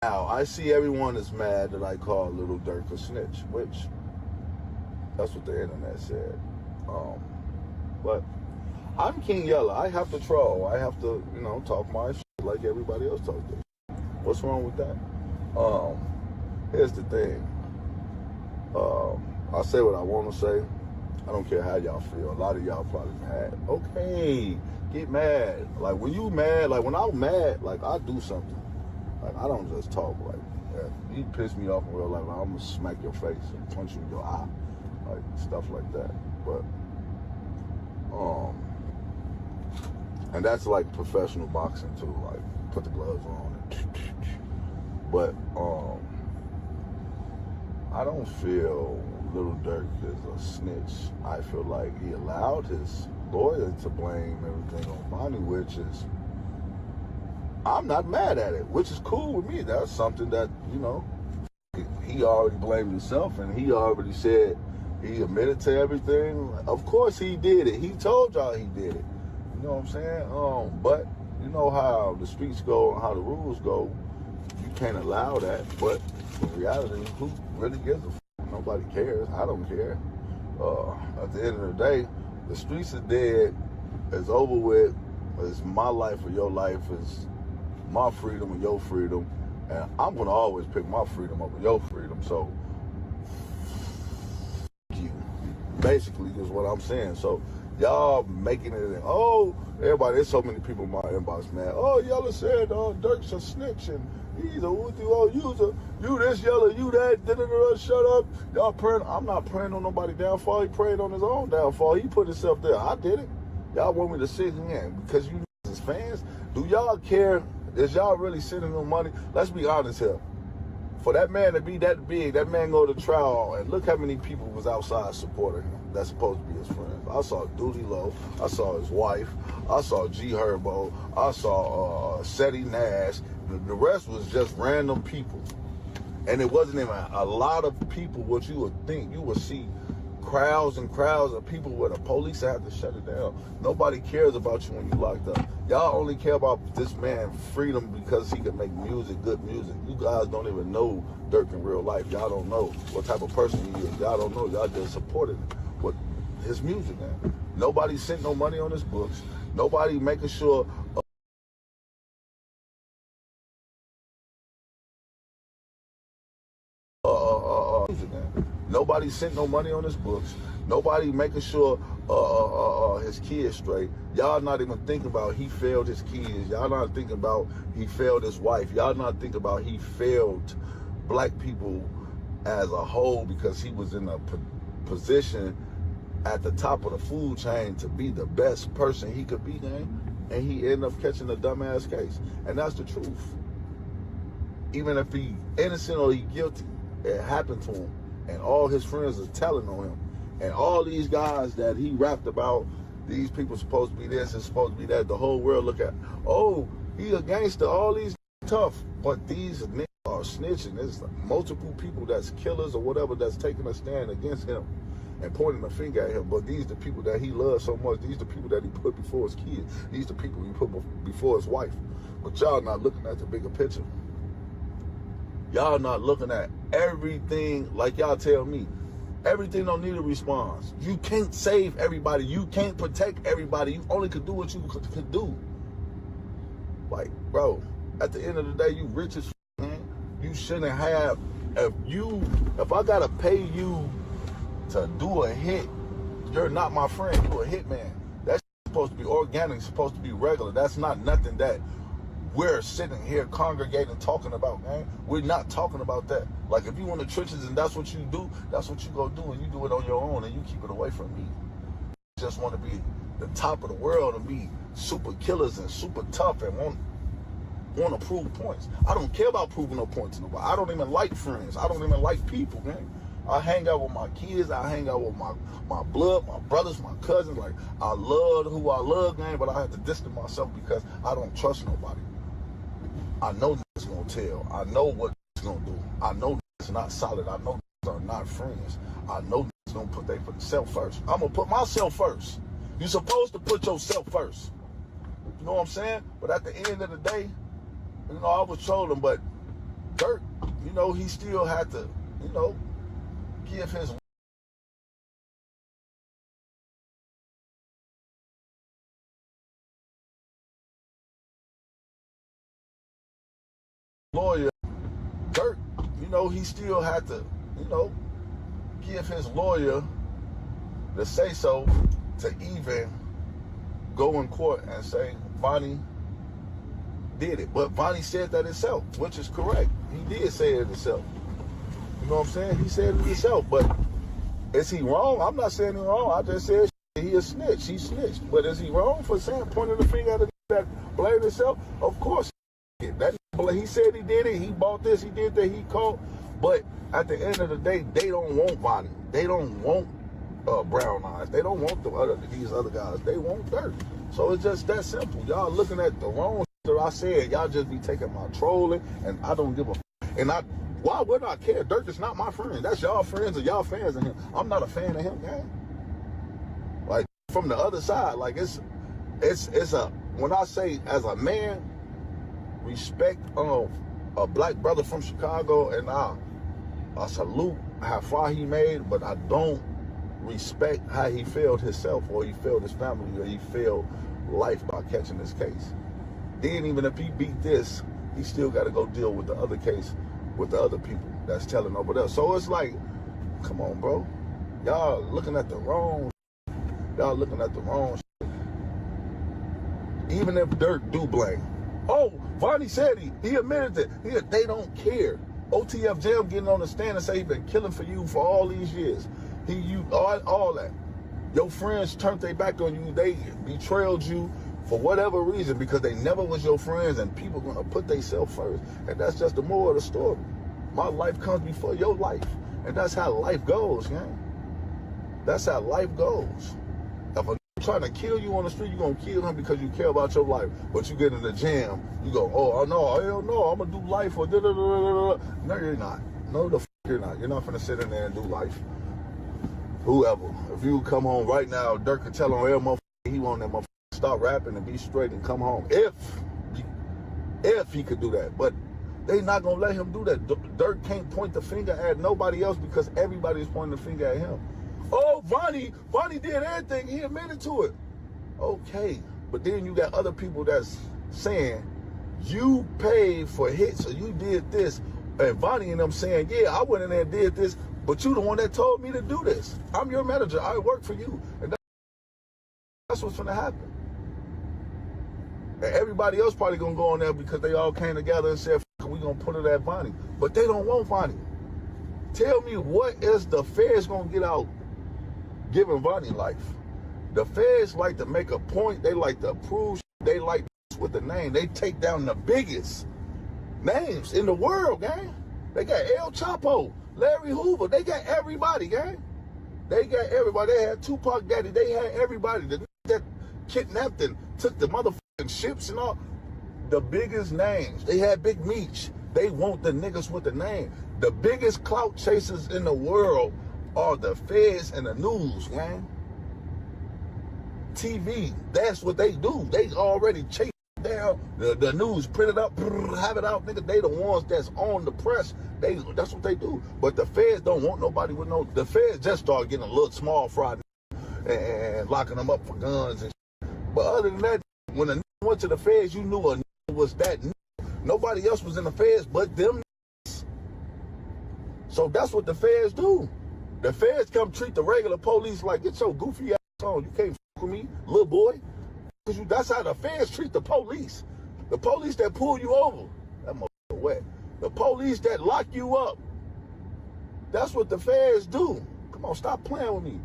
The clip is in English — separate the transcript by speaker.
Speaker 1: Now, I see everyone is mad that I call Lil Durk a snitch, which that's what the internet said. But I'm King Yella. I have to troll. I have to, talk my shit like everybody else talks their shit. What's wrong with that? Here's the thing. I say what I want to say. I don't care how y'all feel. A lot of y'all probably mad. Okay, get mad. Like when you mad, like when I'm mad, like I do something. Like I don't just talk. Like you piss me off in real life, like, I'm gonna smack your face and punch you in your eye, like stuff like that. But and that's like professional boxing too. Like put the gloves on. But I don't feel Lil Durk is a snitch. I feel like he allowed his lawyer to blame everything on Bonnie, which is, I'm not mad at it, which is cool with me. That's something that, he already blamed himself and he already said he admitted to everything. Of course he did it. He told y'all he did it. You know what I'm saying? But you know how the streets go and how the rules go. You can't allow that. But in reality, who really gives a f***? Nobody cares. I don't care. At the end of the day, the streets are dead. It's over with. It's my life or your life. It's my freedom or your freedom. And I'm going to always pick my freedom over your freedom. So, you. Basically is what I'm saying. So, y'all making it, everybody, there's so many people in my inbox, man. Oh, Yella said Durk's a snitch and he's a you this Yella, you that, shut up. Y'all praying. I'm not praying on nobody's downfall. He prayed on his own downfall. He put himself there. I did it. Y'all want me to sit here because you as fans? Do y'all care? Is y'all really sending them money? Let's be honest here. For that man to be that big, that man go to trial, and look how many people was outside supporting him. That's supposed to be his friends. I saw Duty Low. I saw his wife. I saw G Herbo. I saw Seti Nash. The rest was just random people. And it wasn't even a lot of people what you would think. You would see crowds and crowds of people where the police had to shut it down. Nobody cares about you when you locked up. Y'all only care about this man freedom because he can make music, good music. You guys don't even know Durk in real life. Y'all don't know what type of person he is. Y'all don't know. Y'all just supported what his music, man. Nobody sent no money on his books. Nobody making sure nobody sent no money on his books. Nobody making sure his kids straight. Y'all not even thinking about he failed his kids. Y'all not thinking about he failed his wife. Y'all not thinking about he failed black people as a whole because he was in a position at the top of the food chain to be the best person he could be, man. And he ended up catching a dumbass case. And that's the truth. Even if he innocent or he guilty, it happened to him. And all his friends are telling on him. And all these guys that he rapped about, these people supposed to be this and supposed to be that. The whole world look at, he a gangster, all these tough. But these niggas are snitching. There's multiple people that's killers or whatever that's taking a stand against him and pointing a finger at him. But these the people that he loves so much. These the people that he put before his kids. These the people he put before his wife. But y'all not looking at the bigger picture. Y'all not looking at everything like y'all tell me. Everything don't need a response. You can't save everybody. You can't protect everybody. You only could do what you could do. Like, bro, at the end of the day, you rich as man. You shouldn't have, if I gotta pay you to do a hit, you're not my friend. You a hit man. That's supposed to be organic, supposed to be regular. That's not nothing that we're sitting here congregating talking about, man. We're not talking about that. Like if you in the trenches and that's what you do, that's what you go do, and you do it on your own and you keep it away from me. You just want to be the top of the world and be super killers and super tough and want to prove points. I don't care about proving no points to nobody. I don't even like friends. I don't even like people, man. I hang out with my kids. I hang out with my blood, my brothers, my cousins. Like I love who I love, man, but I have to distance myself because I don't trust nobody. I know niggas gonna tell. I know what niggas gonna do. I know niggas not solid. I know niggas are not friends. I know niggas gonna put themselves first. I'm gonna put myself first. You're supposed to put yourself first. You know what I'm saying? But at the end of the day, I was trolling, but Durk, he still had to, give his lawyer. Durk, he still had to, give his lawyer the say so to even go in court and say Vonnie did it. But Vonnie said that himself, which is correct. He did say it himself. You know what I'm saying? He said it himself. But is he wrong? I'm not saying he's wrong. I just said he a snitch. He snitched. But is he wrong for pointing the finger at that blamed himself? Of course. He said he did it. He bought this. He did that. He caught. But at the end of the day, they don't want Vonnie. They don't want Brown Eyes. They don't want these other guys. They want Durk. So it's just that simple. Y'all looking at the wrong shit I said. Y'all just be taking my trolling, and I don't give a and why would I care? Durk is not my friend. That's y'all friends and y'all fans of him. I'm not a fan of him, man. Like, from the other side, like it's when I say as a man, respect a black brother from Chicago, and I salute how far he made, but I don't respect how he failed himself, or he failed his family, or he failed life by catching this case. Then even if he beat this, he still got to go deal with the other case with the other people that's telling over there. So it's like, come on, bro. Y'all looking at the wrong shit. Even if Durk do blame. Oh, Vonnie said he admitted that they don't care. OTF Jam getting on the stand and say he been killing for you for all these years. All that. Your friends turned their back on you. They betrayed you for whatever reason because they never was your friends, and people gonna put themselves first. And that's just the moral of the story. My life comes before your life. And that's how life goes, man. That's how life goes. If a trying to kill you on the street, you're gonna kill him because you care about your life. But you get in the jam, you go, oh no, hell no, I'm gonna do life or da-da-da-da-da. No, you're not. No, the f you're not. You're not gonna sit in there and do life. Whoever. If you come home right now, Durk can tell on every motherfucker he want that motherfucker stop rapping and be straight and come home. If he could do that. But they not gonna let him do that. Durk can't point the finger at nobody else because everybody's pointing the finger at him. Oh, Vonnie did everything. He admitted to it. Okay. But then you got other people that's saying, you paid for hits or you did this. And Vonnie and them saying, yeah, I went in there and did this, but you the one that told me to do this. I'm your manager. I work for you. And that's what's going to happen. And everybody else probably going to go on there because they all came together and said, we going to put it at Vonnie. But they don't want Vonnie. Tell me, what is the feds going to get out giving Vonnie life? The feds like to make a point. They like to prove. They like with the name. They take down the biggest names in the world, gang. They got El Chapo, Larry Hoover. They got everybody, gang. They got everybody. They had Tupac Daddy. They had everybody. The that kidnapped and took the motherfucking ships and all. The biggest names. They had Big Meech. They want the niggas with the name. The biggest clout chasers in the world are the feds and the news, man. TV, that's what they do. They already chase down the news, print it up, have it out, nigga. They the ones that's on the press. That's what they do. But the feds don't want nobody with no. The feds just start getting a little small fry and locking them up for guns and shit. But other than that, when a nigga went to the feds, you knew a nigga was that nigga. Nobody else was in the feds but them niggas. So that's what the feds do. The feds come treat the regular police like, get your goofy ass on. You can't f with me, little boy. That's how the feds treat the police. The police that pull you over, that motherfucker wet. The police that lock you up, that's what the feds do. Come on, stop playing with me.